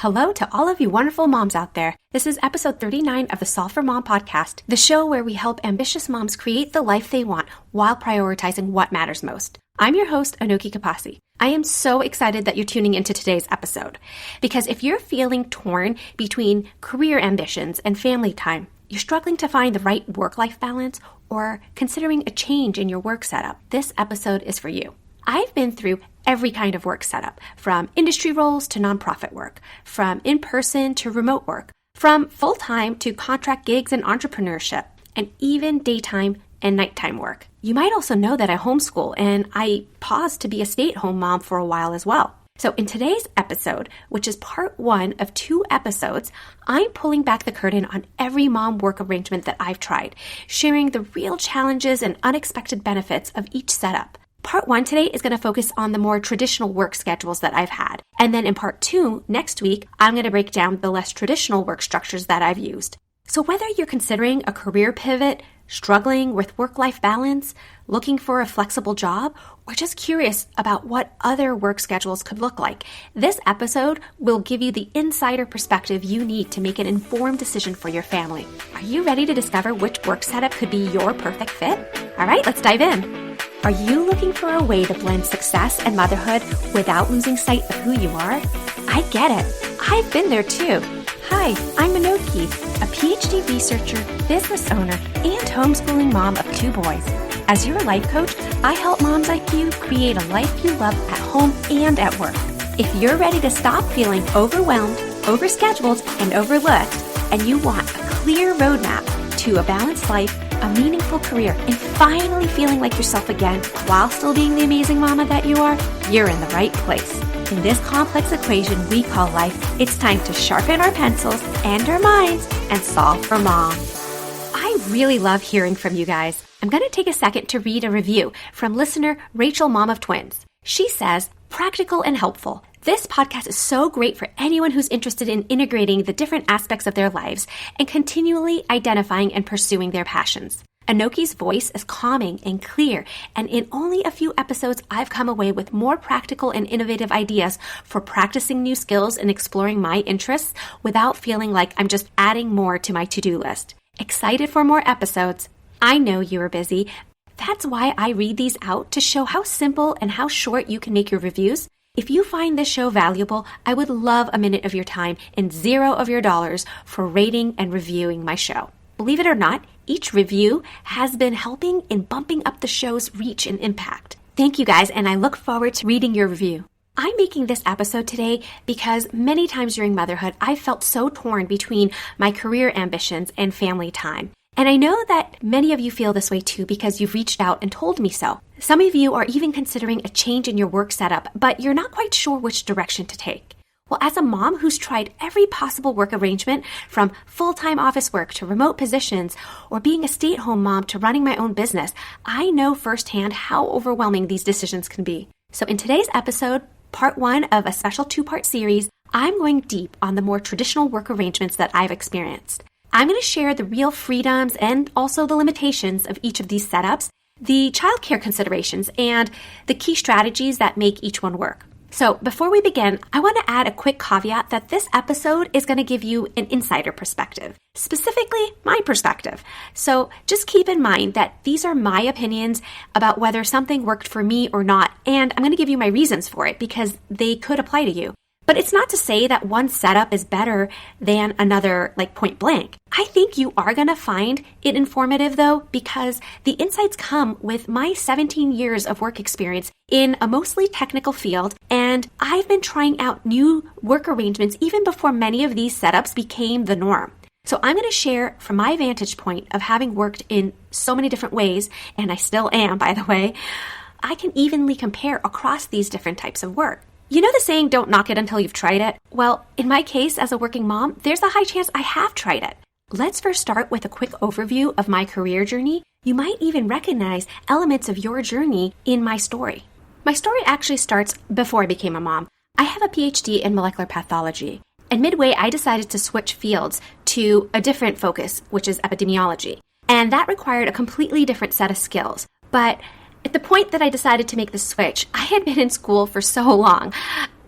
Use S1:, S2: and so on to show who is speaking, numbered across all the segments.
S1: Hello to all of you wonderful moms out there. This is episode 39 of the Solve for Mom podcast, the show where we help ambitious moms create the life they want while prioritizing what matters most. I'm your host, Anoki Kapasi. I am so excited that you're tuning into today's episode, because if you're feeling torn between career ambitions and family time, you're struggling to find the right work-life balance, or considering a change in your work setup, this episode is for you. I've been through every kind of work setup, from industry roles to nonprofit work, from in-person to remote work, from full-time to contract gigs and entrepreneurship, and even daytime and nighttime work. You might also know that I homeschool, and I paused to be a stay-at-home mom for a while as well. So in today's episode, which is part 1 of 2 episodes, I'm pulling back the curtain on every mom work arrangement that I've tried, sharing the real challenges and unexpected benefits of each setup. Part 1 today is going to focus on the more traditional work schedules that I've had. And then in part 2, next week, I'm going to break down the less traditional work structures that I've used. So whether you're considering a career pivot, struggling with work-life balance, looking for a flexible job, or just curious about what other work schedules could look like, this episode will give you the insider perspective you need to make an informed decision for your family. Are you ready to discover which work setup could be your perfect fit? All right, let's dive in. Are you looking for a way to blend success and motherhood without losing sight of who you are? I get it. I've been there too. Hi, I'm Anoki, a PhD researcher, business owner, and homeschooling mom of 2 boys. As your life coach, I help moms like you create a life you love at home and at work. If you're ready to stop feeling overwhelmed, overscheduled, and overlooked, and you want a clear roadmap to a balanced life, a meaningful career, and finally feeling like yourself again while still being the amazing mama that you are, you're in the right place. In this complex equation we call life, it's time to sharpen our pencils and our minds and solve for mom. I really love hearing from you guys. I'm going to take a second to read a review from listener Rachel, mom of twins. She says, practical and helpful. This podcast is so great for anyone who's interested in integrating the different aspects of their lives and continually identifying and pursuing their passions. Anoki's voice is calming and clear, and in only a few episodes, I've come away with more practical and innovative ideas for practicing new skills and exploring my interests without feeling like I'm just adding more to my to-do list. Excited for more episodes? I know you are busy. That's why I read these out to show how simple and how short you can make your reviews. If you find this show valuable, I would love a minute of your time and $0 of your dollars for rating and reviewing my show. Believe it or not, each review has been helping in bumping up the show's reach and impact. Thank you guys, and I look forward to reading your review. I'm making this episode today because many times during motherhood, I felt so torn between my career ambitions and family time. And I know that many of you feel this way too because you've reached out and told me so. Some of you are even considering a change in your work setup, but you're not quite sure which direction to take. Well, as a mom who's tried every possible work arrangement, from full-time office work to remote positions, or being a stay-at-home mom to running my own business, I know firsthand how overwhelming these decisions can be. So in today's episode, part 1 of a special 2-part series, I'm going deep on the more traditional work arrangements that I've experienced. I'm going to share the real freedoms and also the limitations of each of these setups, the childcare considerations, and the key strategies that make each one work. So before we begin, I want to add a quick caveat that this episode is going to give you an insider perspective, specifically my perspective. So just keep in mind that these are my opinions about whether something worked for me or not, and I'm going to give you my reasons for it because they could apply to you. But it's not to say that one setup is better than another, like point blank. I think you are going to find it informative though, because the insights come with my 17 years of work experience in a mostly technical field, and I've been trying out new work arrangements even before many of these setups became the norm. So I'm going to share from my vantage point of having worked in so many different ways, and I still am, by the way. I can evenly compare across these different types of work. You know the saying, don't knock it until you've tried it? Well, in my case, as a working mom, there's a high chance I have tried it. Let's first start with a quick overview of my career journey. You might even recognize elements of your journey in my story. My story actually starts before I became a mom. I have a PhD in molecular pathology, and midway I decided to switch fields to a different focus, which is epidemiology. And that required a completely different set of skills. But at the point that I decided to make the switch, I had been in school for so long.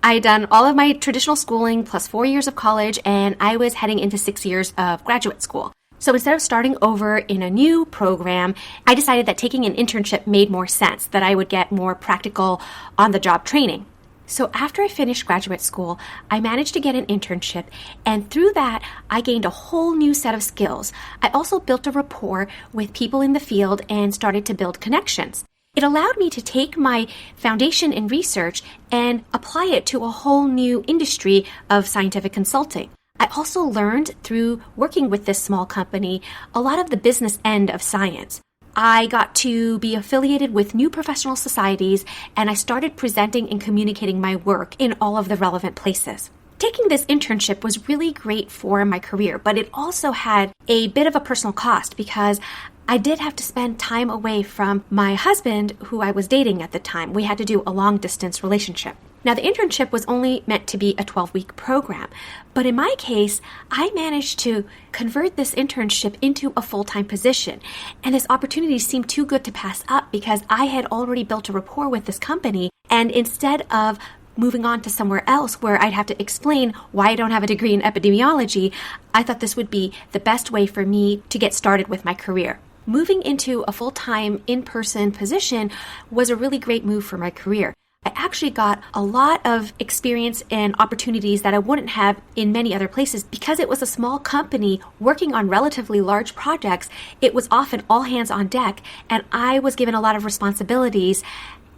S1: I had done all of my traditional schooling plus 4 years of college, and I was heading into 6 years of graduate school. So instead of starting over in a new program, I decided that taking an internship made more sense, that I would get more practical on-the-job training. So after I finished graduate school, I managed to get an internship, and through that, I gained a whole new set of skills. I also built a rapport with people in the field and started to build connections. It allowed me to take my foundation in research and apply it to a whole new industry of scientific consulting. I also learned through working with this small company a lot of the business end of science. I got to be affiliated with new professional societies, and I started presenting and communicating my work in all of the relevant places. Taking this internship was really great for my career, but it also had a bit of a personal cost because I did have to spend time away from my husband, who I was dating at the time. We had to do a long-distance relationship. Now, the internship was only meant to be a 12-week program, but in my case, I managed to convert this internship into a full-time position, and this opportunity seemed too good to pass up because I had already built a rapport with this company, and instead of moving on to somewhere else where I'd have to explain why I don't have a degree in epidemiology, I thought this would be the best way for me to get started with my career. Moving into a full-time in-person position was a really great move for my career. I actually got a lot of experience and opportunities that I wouldn't have in many other places because it was a small company working on relatively large projects. It was often all hands on deck, and I was given a lot of responsibilities.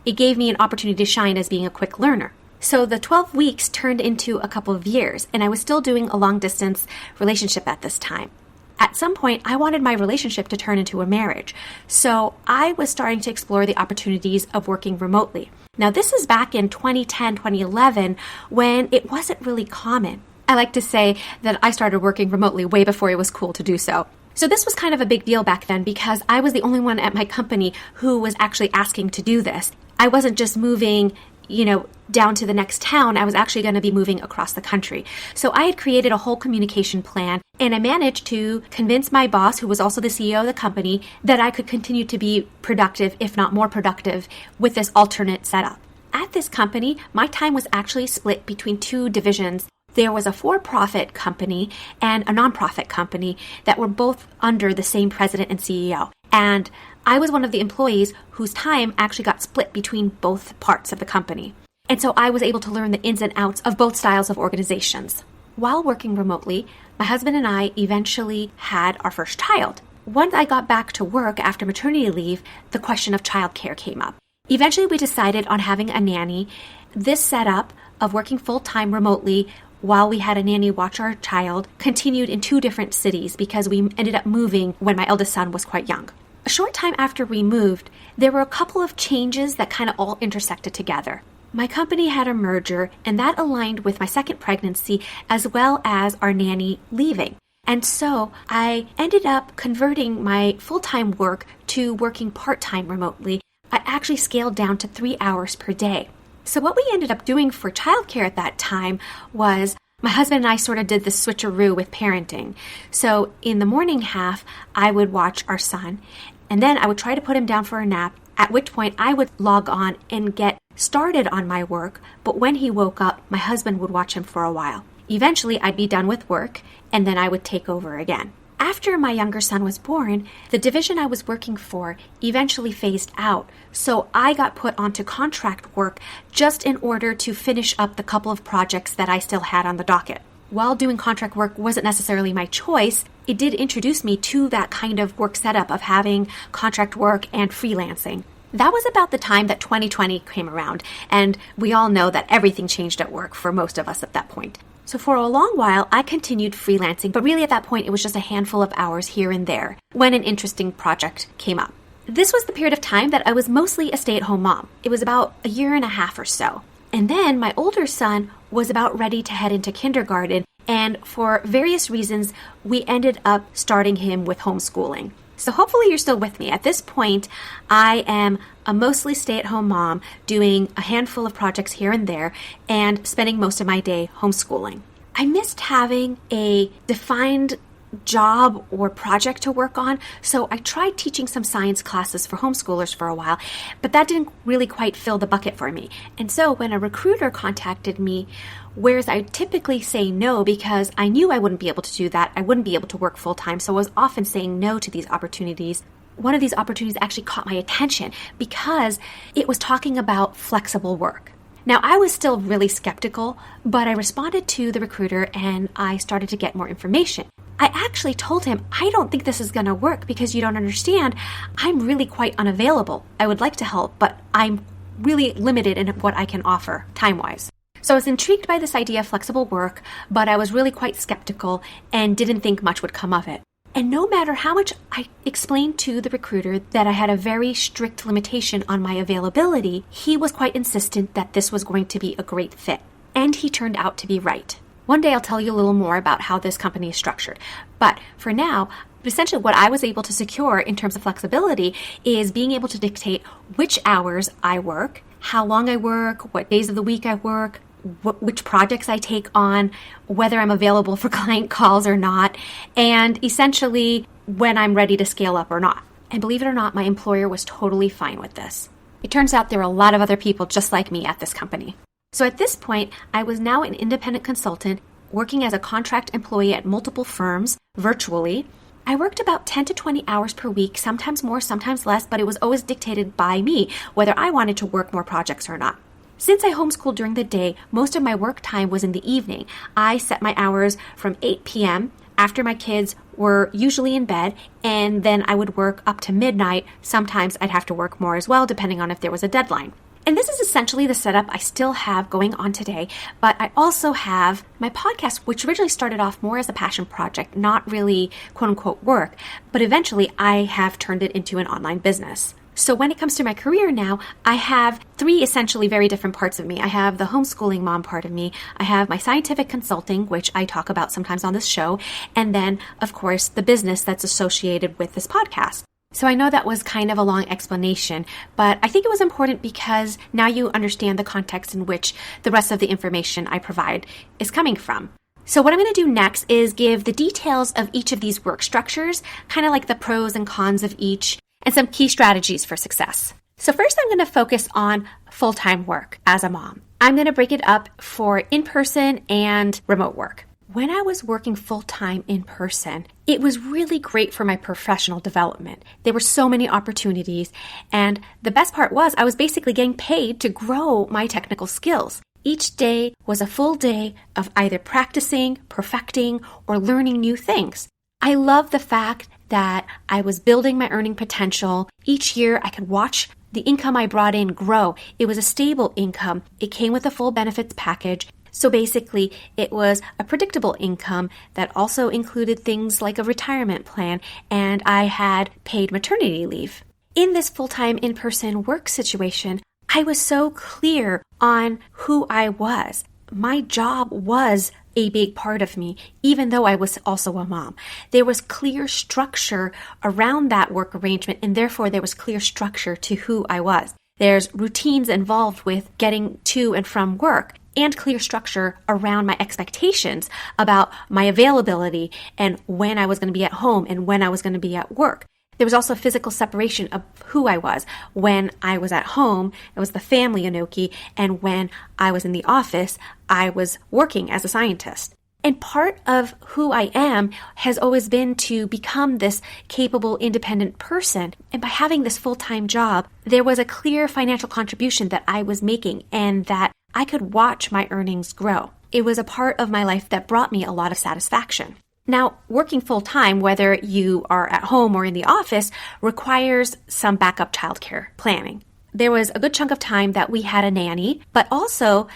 S1: It gave me an opportunity to shine as being a quick learner. So the 12 weeks turned into a couple of years, and I was still doing a long-distance relationship at this time. At some point, I wanted my relationship to turn into a marriage, so I was starting to explore the opportunities of working remotely. Now, this is back in 2010, 2011, when it wasn't really common. I like to say that I started working remotely way before it was cool to do so. So this was kind of a big deal back then because I was the only one at my company who was actually asking to do this. I wasn't just moving down to the next town. I was actually going to be moving across the country. So I had created a whole communication plan, and I managed to convince my boss, who was also the CEO of the company, that I could continue to be productive, if not more productive, with this alternate setup. At this company, my time was actually split between two divisions. There was a for-profit company and a nonprofit company that were both under the same president and CEO. And I was one of the employees whose time actually got split between both parts of the company. And so I was able to learn the ins and outs of both styles of organizations. While working remotely, my husband and I eventually had our first child. Once I got back to work after maternity leave, the question of childcare came up. Eventually, we decided on having a nanny. This setup of working full-time remotely while we had a nanny watch our child continued in two different cities because we ended up moving when my eldest son was quite young. A short time after we moved, there were a couple of changes that kind of all intersected together. My company had a merger, and that aligned with my second pregnancy as well as our nanny leaving. And so I ended up converting my full-time work to working part-time remotely. I actually scaled down to 3 hours per day. So what we ended up doing for childcare at that time was my husband and I sort of did this switcheroo with parenting. So in the morning half, I would watch our son, and then I would try to put him down for a nap, at which point I would log on and get started on my work, but when he woke up, my husband would watch him for a while. Eventually, I'd be done with work, and then I would take over again. After my younger son was born, the division I was working for eventually phased out, so I got put onto contract work just in order to finish up the couple of projects that I still had on the docket. While doing contract work wasn't necessarily my choice, it did introduce me to that kind of work setup of having contract work and freelancing. That was about the time that 2020 came around, and we all know that everything changed at work for most of us at that point. So for a long while, I continued freelancing, but really at that point, it was just a handful of hours here and there when an interesting project came up. This was the period of time that I was mostly a stay-at-home mom. It was about a year and a half or so. And then my older son was about ready to head into kindergarten, and for various reasons, we ended up starting him with homeschooling. So hopefully you're still with me. At this point, I am a mostly stay-at-home mom doing a handful of projects here and there and spending most of my day homeschooling. I missed having a defined job or project to work on. So I tried teaching some science classes for homeschoolers for a while, but that didn't really quite fill the bucket for me. And so when a recruiter contacted me, whereas I typically say no because I knew I wouldn't be able to do that, I wouldn't be able to work full time, so I was often saying no to these opportunities. One of these opportunities actually caught my attention because it was talking about flexible work. Now, I was still really skeptical, but I responded to the recruiter and I started to get more information. I actually told him, I don't think this is going to work because you don't understand. I'm really quite unavailable. I would like to help, but I'm really limited in what I can offer time-wise. So I was intrigued by this idea of flexible work, but I was really quite skeptical and didn't think much would come of it. And no matter how much I explained to the recruiter that I had a very strict limitation on my availability, he was quite insistent that this was going to be a great fit. And he turned out to be right. One day I'll tell you a little more about how this company is structured. But for now, essentially what I was able to secure in terms of flexibility is being able to dictate which hours I work, how long I work, what days of the week I work, which projects I take on, whether I'm available for client calls or not, and essentially when I'm ready to scale up or not. And believe it or not, my employer was totally fine with this. It turns out there are a lot of other people just like me at this company. So at this point, I was now an independent consultant working as a contract employee at multiple firms virtually. I worked about 10 to 20 hours per week, sometimes more, sometimes less, but it was always dictated by me whether I wanted to work more projects or not. Since I homeschooled during the day, most of my work time was in the evening. I set my hours from 8 p.m. after my kids were usually in bed, and then I would work up to midnight. Sometimes I'd have to work more as well, depending on if there was a deadline. And this is essentially the setup I still have going on today, but I also have my podcast, which originally started off more as a passion project, not really quote-unquote work, but eventually I have turned it into an online business. So when it comes to my career now, I have three essentially very different parts of me. I have the homeschooling mom part of me. I have my scientific consulting, which I talk about sometimes on this show. And then, of course, the business that's associated with this podcast. So I know that was kind of a long explanation, but I think it was important because now you understand the context in which the rest of the information I provide is coming from. So what I'm going to do next is give the details of each of these work structures, kind of like the pros and cons of each, and some key strategies for success. So first, I'm going to focus on full-time work as a mom. I'm going to break it up for in-person and remote work. When I was working full-time in person, it was really great for my professional development. There were so many opportunities, and the best part was I was basically getting paid to grow my technical skills. Each day was a full day of either practicing, perfecting, or learning new things. I love the fact that I was building my earning potential. Each year I could watch the income I brought in grow. It was a stable income. It came with a full benefits package. So basically, it was a predictable income that also included things like a retirement plan, and I had paid maternity leave. In this full-time in-person work situation, I was so clear on who I was. My job was a big part of me, even though I was also a mom. There was clear structure around that work arrangement, and therefore there was clear structure to who I was. There's routines involved with getting to and from work, and clear structure around my expectations about my availability and when I was going to be at home and when I was going to be at work. There was also physical separation of who I was. When I was at home, it was the family Anoki, and when I was in the office, I was working as a scientist. And part of who I am has always been to become this capable, independent person. And by having this full-time job, there was a clear financial contribution that I was making and that I could watch my earnings grow. It was a part of my life that brought me a lot of satisfaction. Now, working full-time, whether you are at home or in the office, requires some backup childcare planning. There was a good chunk of time that we had a nanny, but also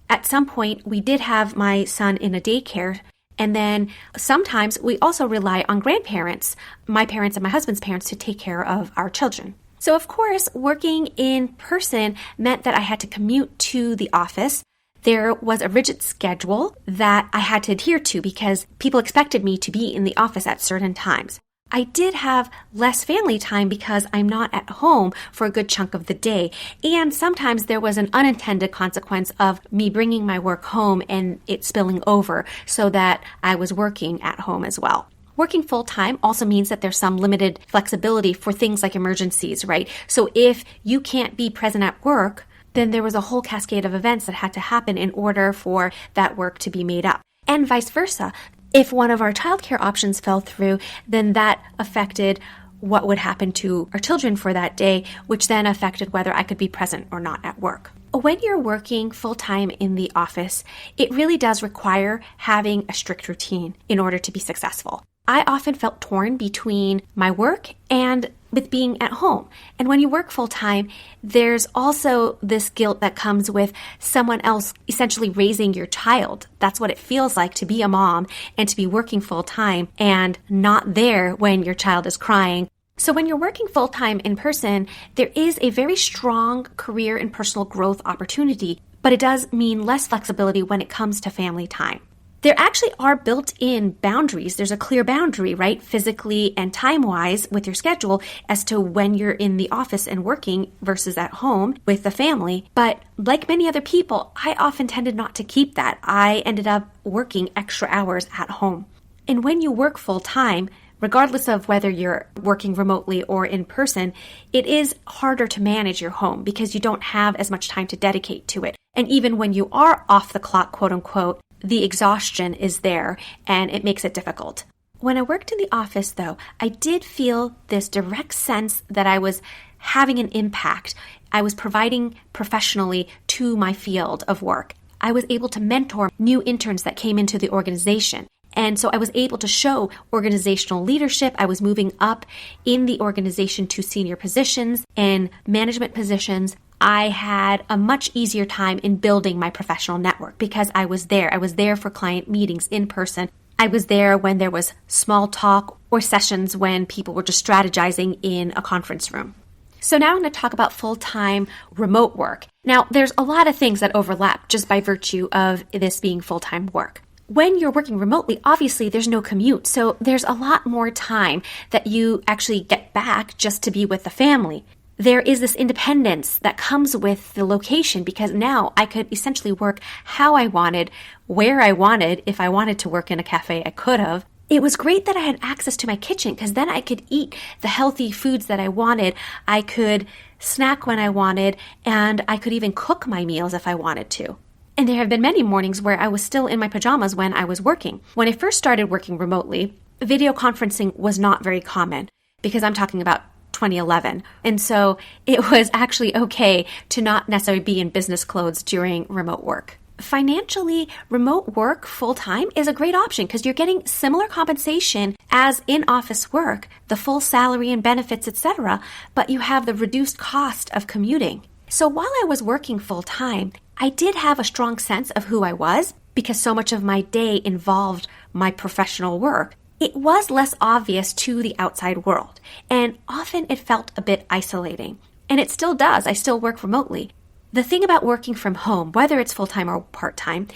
S1: at some point we did have my son in a daycare. And then sometimes we also rely on grandparents, my parents and my husband's parents, to take care of our children. So of course, working in person meant that I had to commute to the office. There was a rigid schedule that I had to adhere to because people expected me to be in the office at certain times. I did have less family time because I'm not at home for a good chunk of the day. And sometimes there was an unintended consequence of me bringing my work home and it spilling over so that I was working at home as well. Working full-time also means that there's some limited flexibility for things like emergencies, right? So if you can't be present at work, then there was a whole cascade of events that had to happen in order for that work to be made up. And vice versa. If one of our childcare options fell through, then that affected what would happen to our children for that day, which then affected whether I could be present or not at work. When you're working full-time in the office, it really does require having a strict routine in order to be successful. I often felt torn between my work and with being at home. And when you work full-time, there's also this guilt that comes with someone else essentially raising your child. That's what it feels like to be a mom and to be working full-time and not there when your child is crying. So when you're working full-time in person, there is a very strong career and personal growth opportunity, but it does mean less flexibility when it comes to family time. There actually are built-in boundaries. There's a clear boundary, right, physically and time-wise with your schedule as to when you're in the office and working versus at home with the family. But like many other people, I often tended not to keep that. I ended up working extra hours at home. And when you work full-time, regardless of whether you're working remotely or in person, it is harder to manage your home because you don't have as much time to dedicate to it. And even when you are off the clock, quote unquote, the exhaustion is there and it makes it difficult. When I worked in the office, though, I did feel this direct sense that I was having an impact. I was providing professionally to my field of work. I was able to mentor new interns that came into the organization. And so I was able to show organizational leadership. I was moving up in the organization to senior positions and management positions. I had a much easier time in building my professional network because I was there. I was there for client meetings in person. I was there when there was small talk or sessions when people were just strategizing in a conference room. So now I'm going to talk about full-time remote work. Now, there's a lot of things that overlap just by virtue of this being full-time work. When you're working remotely, obviously there's no commute, so there's a lot more time that you actually get back just to be with the family. There is this independence that comes with the location because now I could essentially work how I wanted, where I wanted. If I wanted to work in a cafe, I could have. It was great that I had access to my kitchen because then I could eat the healthy foods that I wanted. I could snack when I wanted, and I could even cook my meals if I wanted to. And there have been many mornings where I was still in my pajamas when I was working. When I first started working remotely, video conferencing was not very common because I'm talking about 2011. And so it was actually okay to not necessarily be in business clothes during remote work. Financially, remote work full-time is a great option because you're getting similar compensation as in-office work, the full salary and benefits, etc., but you have the reduced cost of commuting. So while I was working full-time, I did have a strong sense of who I was because so much of my day involved my professional work. It was less obvious to the outside world, and often it felt a bit isolating. And it still does. I still work remotely. The thing about working from home, whether it's full-time or part-time,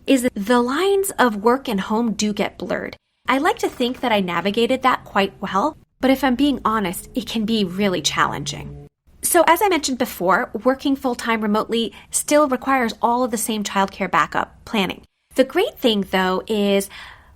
S1: is that the lines of work and home do get blurred. I like to think that I navigated that quite well, but if I'm being honest, it can be really challenging. So as I mentioned before, working full-time remotely still requires all of the same childcare backup planning. The great thing, though, is,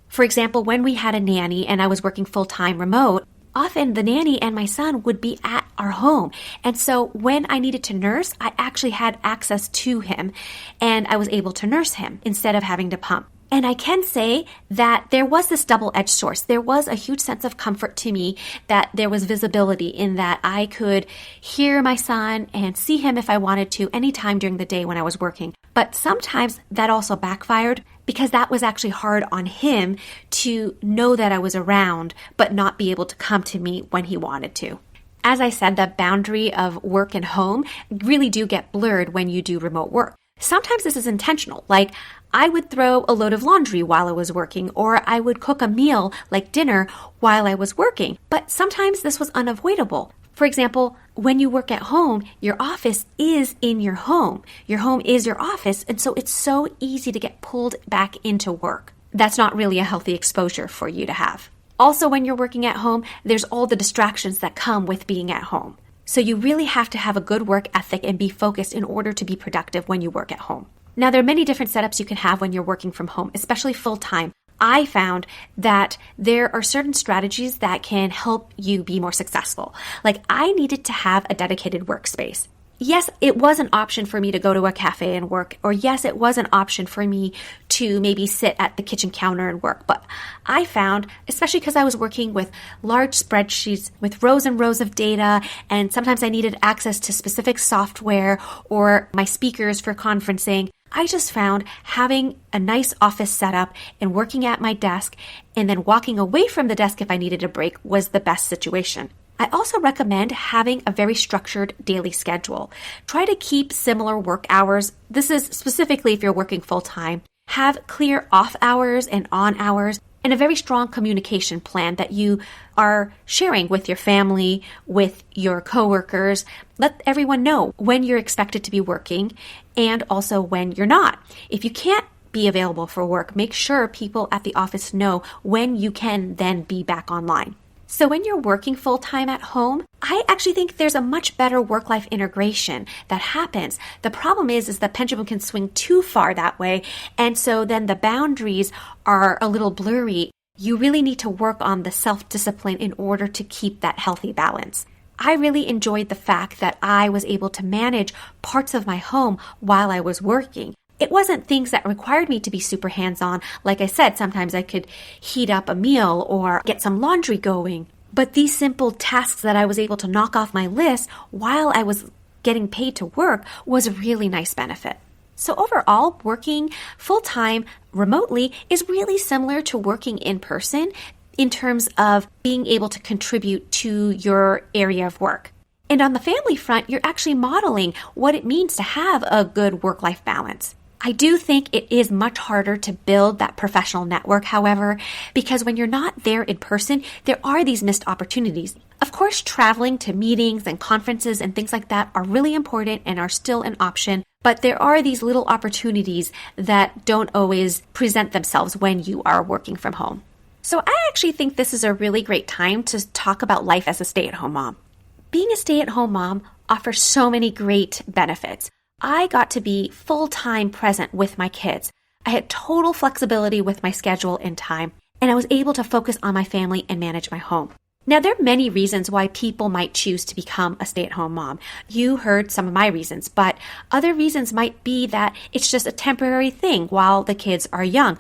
S1: for example, when we had a nanny and I was working full-time remote, often the nanny and my son would be at our home. And so when I needed to nurse, I actually had access to him and I was able to nurse him instead of having to pump. And I can say that there was this double-edged source. There was a huge sense of comfort to me that there was visibility in that I could hear my son and see him if I wanted to anytime during the day when I was working. But sometimes that also backfired because that was actually hard on him to know that I was around but not be able to come to me when he wanted to. As I said, the boundary of work and home really do get blurred when you do remote work. Sometimes this is intentional, like I would throw a load of laundry while I was working, or I would cook a meal like dinner while I was working. But sometimes this was unavoidable. For example, when you work at home, your office is in your home. Your home is your office, and so it's so easy to get pulled back into work. That's not really a healthy exposure for you to have. Also, when you're working at home, there's all the distractions that come with being at home. So you really have to have a good work ethic and be focused in order to be productive when you work at home. Now, there are many different setups you can have when you're working from home, especially full-time. I found that there are certain strategies that can help you be more successful. Like I needed to have a dedicated workspace. Yes, it was an option for me to go to a cafe and work, or yes, it was an option for me to maybe sit at the kitchen counter and work. But I found, especially because I was working with large spreadsheets with rows and rows of data, and sometimes I needed access to specific software or my speakers for conferencing, I just found having a nice office setup and working at my desk and then walking away from the desk if I needed a break was the best situation. I also recommend having a very structured daily schedule. Try to keep similar work hours. This is specifically if you're working full-time. Have clear off hours and on hours, and a very strong communication plan that you are sharing with your family, with your coworkers. Let everyone know when you're expected to be working and also when you're not. If you can't be available for work, make sure people at the office know when you can then be back online. So when you're working full-time at home, I actually think there's a much better work-life integration that happens. The problem is the pendulum can swing too far that way, and so then the boundaries are a little blurry. You really need to work on the self-discipline in order to keep that healthy balance. I really enjoyed the fact that I was able to manage parts of my home while I was working. It wasn't things that required me to be super hands-on. Like I said, sometimes I could heat up a meal or get some laundry going. But these simple tasks that I was able to knock off my list while I was getting paid to work was a really nice benefit. So overall, working full-time remotely is really similar to working in person in terms of being able to contribute to your area of work. And on the family front, you're actually modeling what it means to have a good work-life balance. I do think it is much harder to build that professional network, however, because when you're not there in person, there are these missed opportunities. Of course, traveling to meetings and conferences and things like that are really important and are still an option, but there are these little opportunities that don't always present themselves when you are working from home. So I actually think this is a really great time to talk about life as a stay-at-home mom. Being a stay-at-home mom offers so many great benefits. I got to be full-time present with my kids. I had total flexibility with my schedule and time, and I was able to focus on my family and manage my home. Now, there are many reasons why people might choose to become a stay-at-home mom. You heard some of my reasons, but other reasons might be that it's just a temporary thing while the kids are young.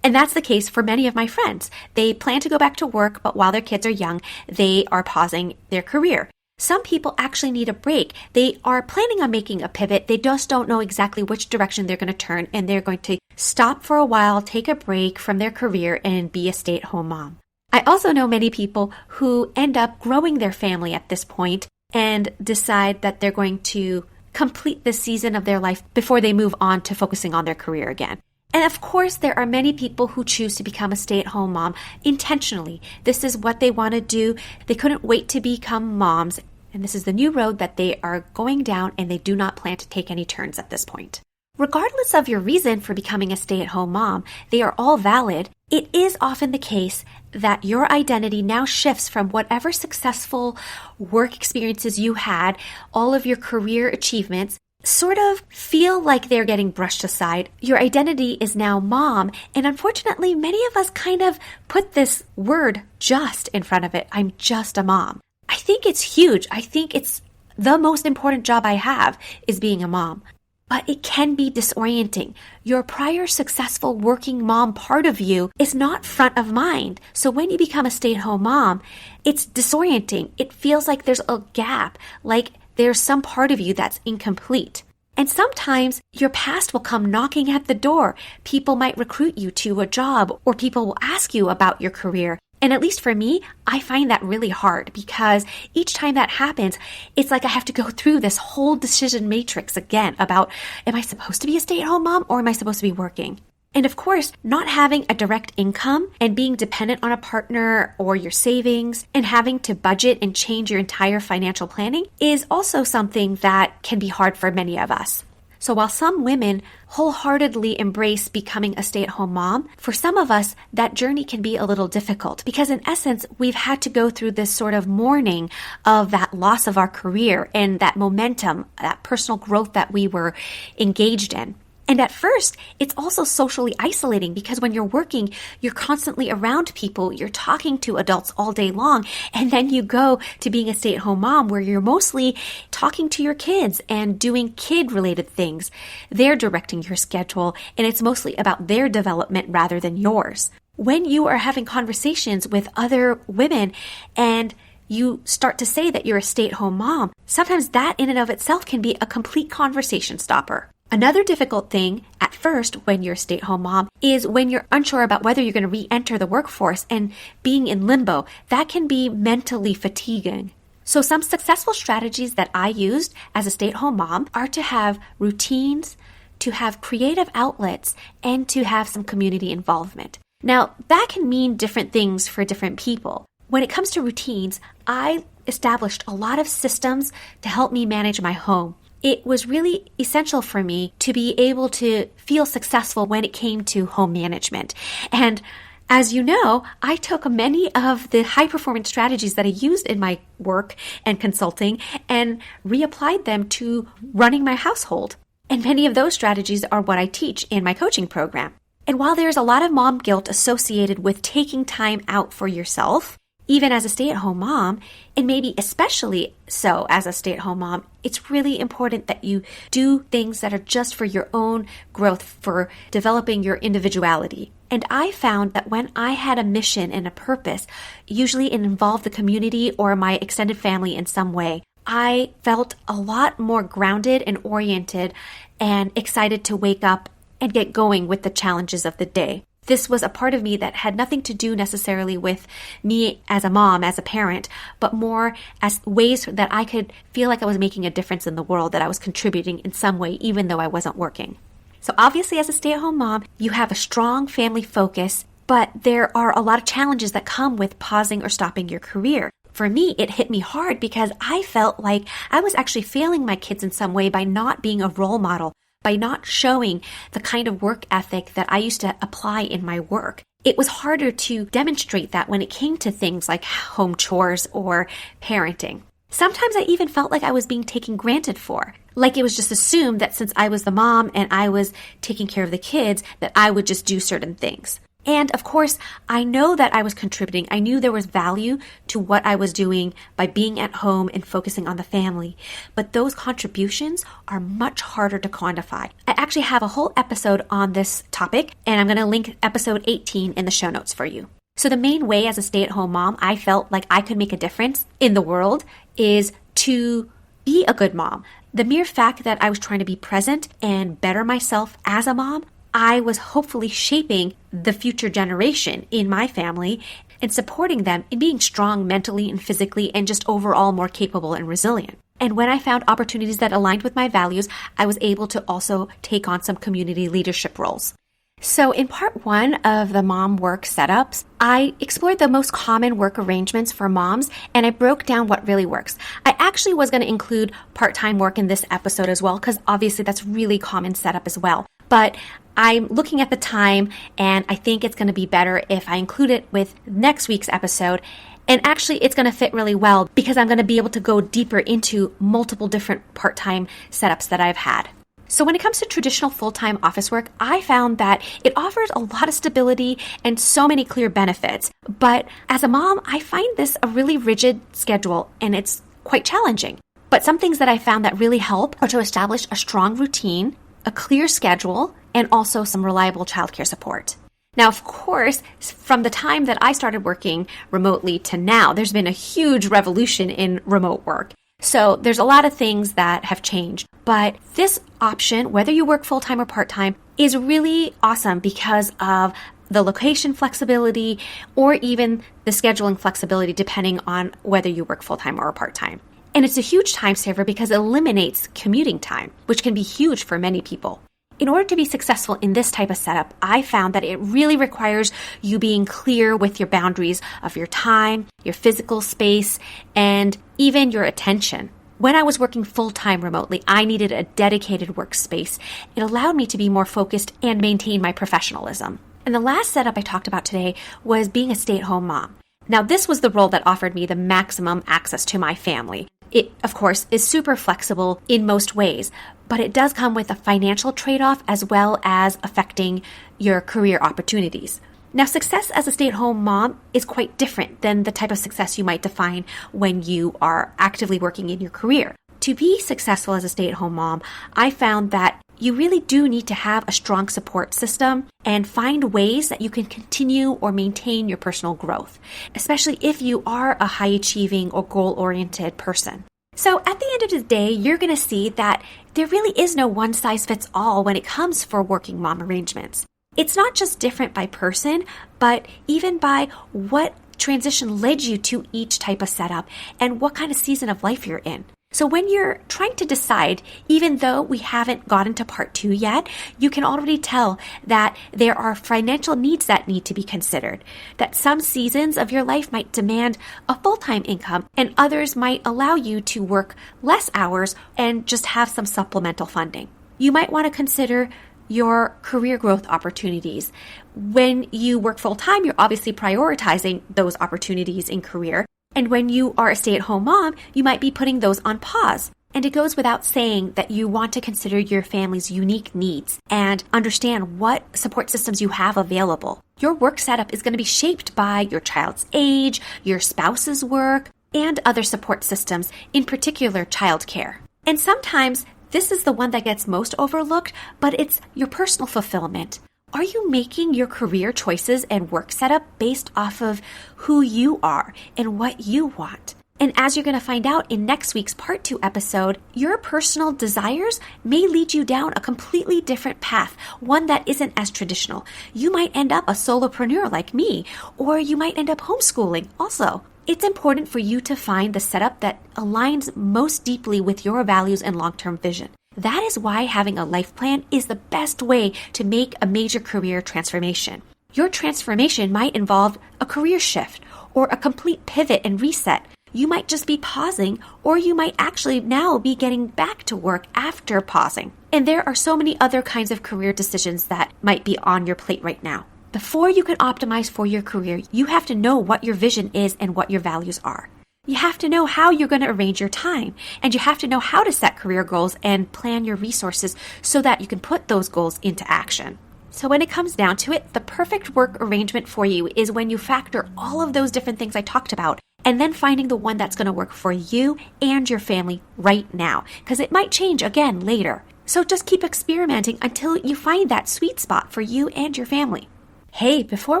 S1: And that's the case for many of my friends. They plan to go back to work, but while their kids are young, they are pausing their career. Some people actually need a break. They are planning on making a pivot. They just don't know exactly which direction they're going to turn, and they're going to stop for a while, take a break from their career, and be a stay-at-home mom. I also know many people who end up growing their family at this point and decide that they're going to complete this season of their life before they move on to focusing on their career again. And of course, there are many people who choose to become a stay-at-home mom intentionally. This is what they want to do. They couldn't wait to become moms. And this is the new road that they are going down, and they do not plan to take any turns at this point. Regardless of your reason for becoming a stay-at-home mom, they are all valid. It is often the case that your identity now shifts from whatever successful work experiences you had, all of your career achievements, sort of feel like they're getting brushed aside. Your identity is now mom, and unfortunately, many of us kind of put this word just in front of it. I'm just a mom. I think it's huge. I think it's the most important job I have is being a mom. But it can be disorienting. Your prior successful working mom part of you is not front of mind. So when you become a stay-at-home mom, it's disorienting. It feels like there's a gap, like there's some part of you that's incomplete. And sometimes your past will come knocking at the door. People might recruit you to a job, or people will ask you about your career. And at least for me, I find that really hard because each time that happens, it's like I have to go through this whole decision matrix again about, am I supposed to be a stay-at-home mom or am I supposed to be working? And of course, not having a direct income and being dependent on a partner or your savings and having to budget and change your entire financial planning is also something that can be hard for many of us. So while some women wholeheartedly embrace becoming a stay-at-home mom, for some of us, that journey can be a little difficult because in essence, we've had to go through this sort of mourning of that loss of our career and that momentum, that personal growth that we were engaged in. And at first, it's also socially isolating because when you're working, you're constantly around people, you're talking to adults all day long, and then you go to being a stay-at-home mom where you're mostly talking to your kids and doing kid-related things. They're directing your schedule, and it's mostly about their development rather than yours. When you are having conversations with other women and you start to say that you're a stay-at-home mom, sometimes that in and of itself can be a complete conversation stopper. Another difficult thing at first when you're a stay-at-home mom is when you're unsure about whether you're going to re-enter the workforce and being in limbo. That can be mentally fatiguing. So some successful strategies that I used as a stay-at-home mom are to have routines, to have creative outlets, and to have some community involvement. Now, that can mean different things for different people. When it comes to routines, I established a lot of systems to help me manage my home. It was really essential for me to be able to feel successful when it came to home management. And as you know, I took many of the high-performance strategies that I used in my work and consulting and reapplied them to running my household. And many of those strategies are what I teach in my coaching program. And while there's a lot of mom guilt associated with taking time out for yourself, even as a stay-at-home mom, and maybe especially so as a stay-at-home mom, it's really important that you do things that are just for your own growth, for developing your individuality. And I found that when I had a mission and a purpose, usually it involved the community or my extended family in some way, I felt a lot more grounded and oriented and excited to wake up and get going with the challenges of the day. This was a part of me that had nothing to do necessarily with me as a mom, as a parent, but more as ways that I could feel like I was making a difference in the world, that I was contributing in some way, even though I wasn't working. So obviously, as a stay-at-home mom, you have a strong family focus, but there are a lot of challenges that come with pausing or stopping your career. For me, it hit me hard because I felt like I was actually failing my kids in some way by not being a role model, by not showing the kind of work ethic that I used to apply in my work. It was harder to demonstrate that when it came to things like home chores or parenting. Sometimes I even felt like I was being taken granted for, like it was just assumed that since I was the mom and I was taking care of the kids, that I would just do certain things. And of course, I know that I was contributing. I knew there was value to what I was doing by being at home and focusing on the family. But those contributions are much harder to quantify. I actually have a whole episode on this topic, and I'm going to link episode 18 in the show notes for you. So the main way as a stay-at-home mom I felt like I could make a difference in the world is to be a good mom. The mere fact that I was trying to be present and better myself as a mom, I was hopefully shaping the future generation in my family and supporting them in being strong mentally and physically and just overall more capable and resilient. And when I found opportunities that aligned with my values, I was able to also take on some community leadership roles. So in part one of the mom work setups, I explored the most common work arrangements for moms, and I broke down what really works. I actually was going to include part-time work in this episode as well, because obviously that's really common setup as well. But I'm looking at the time, and I think it's going to be better if I include it with next week's episode. And actually, it's going to fit really well because I'm going to be able to go deeper into multiple different part-time setups that I've had. So when it comes to traditional full-time office work, I found that it offers a lot of stability and so many clear benefits. But as a mom, I find this a really rigid schedule, and it's quite challenging. But some things that I found that really help are to establish a strong routine, a clear schedule, and also some reliable childcare support. Now, of course, from the time that I started working remotely to now, there's been a huge revolution in remote work. So there's a lot of things that have changed. But this option, whether you work full-time or part-time, is really awesome because of the location flexibility or even the scheduling flexibility depending on whether you work full-time or part-time. And it's a huge time saver because it eliminates commuting time, which can be huge for many people. In order to be successful in this type of setup, I found that it really requires you being clear with your boundaries of your time, your physical space, and even your attention. When I was working full-time remotely, I needed a dedicated workspace. It allowed me to be more focused and maintain my professionalism. And the last setup I talked about today was being a stay-at-home mom. Now, this was the role that offered me the maximum access to my family. It, of course, is super flexible in most ways, but it does come with a financial trade-off as well as affecting your career opportunities. Now, success as a stay-at-home mom is quite different than the type of success you might define when you are actively working in your career. To be successful as a stay-at-home mom, I found that you really do need to have a strong support system and find ways that you can continue or maintain your personal growth, especially if you are a high-achieving or goal-oriented person. So at the end of the day, you're going to see that there really is no one-size-fits-all when it comes for working mom arrangements. It's not just different by person, but even by what transition led you to each type of setup and what kind of season of life you're in. So when you're trying to decide, even though we haven't gotten to part 2 yet, you can already tell that there are financial needs that need to be considered, that some seasons of your life might demand a full-time income and others might allow you to work less hours and just have some supplemental funding. You might want to consider your career growth opportunities. When you work full-time, you're obviously prioritizing those opportunities in career. And when you are a stay-at-home mom, you might be putting those on pause. And it goes without saying that you want to consider your family's unique needs and understand what support systems you have available. Your work setup is going to be shaped by your child's age, your spouse's work, and other support systems, in particular childcare. And sometimes this is the one that gets most overlooked, but it's your personal fulfillment. Are you making your career choices and work setup based off of who you are and what you want? And as you're going to find out in next week's part 2 episode, your personal desires may lead you down a completely different path, one that isn't as traditional. You might end up a solopreneur like me, or you might end up homeschooling also. It's important for you to find the setup that aligns most deeply with your values and long-term vision. That is why having a life plan is the best way to make a major career transformation. Your transformation might involve a career shift or a complete pivot and reset. You might just be pausing, or you might actually now be getting back to work after pausing. And there are so many other kinds of career decisions that might be on your plate right now. Before you can optimize for your career, you have to know what your vision is and what your values are. You have to know how you're going to arrange your time, and you have to know how to set career goals and plan your resources so that you can put those goals into action. So when it comes down to it, the perfect work arrangement for you is when you factor all of those different things I talked about and then finding the one that's going to work for you and your family right now, because it might change again later. So just keep experimenting until you find that sweet spot for you and your family. Hey, before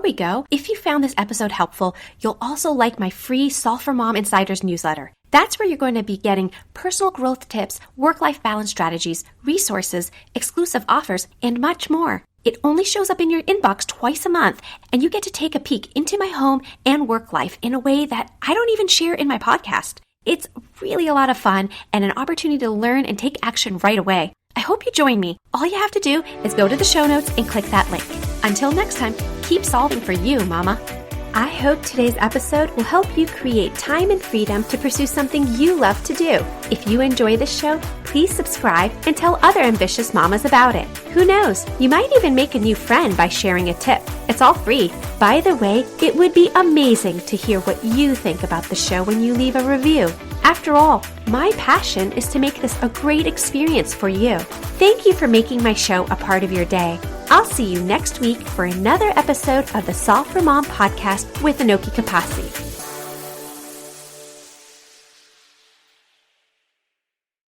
S1: we go, if you found this episode helpful, you'll also like my free Solve for Mom Insiders newsletter. That's where you're going to be getting personal growth tips, work-life balance strategies, resources, exclusive offers, and much more. It only shows up in your inbox twice a month, and you get to take a peek into my home and work life in a way that I don't even share in my podcast. It's really a lot of fun and an opportunity to learn and take action right away. I hope you join me. All you have to do is go to the show notes and click that link. Until next time, keep solving for you, Mama. I hope today's episode will help you create time and freedom to pursue something you love to do. If you enjoy this show, please subscribe and tell other ambitious mamas about it. Who knows? You might even make a new friend by sharing a tip. It's all free. By the way, it would be amazing to hear what you think about the show when you leave a review. After all, my passion is to make this a great experience for you. Thank you for making my show a part of your day. I'll see you next week for another episode of the Solve for Mom podcast with Anoki Kapasi.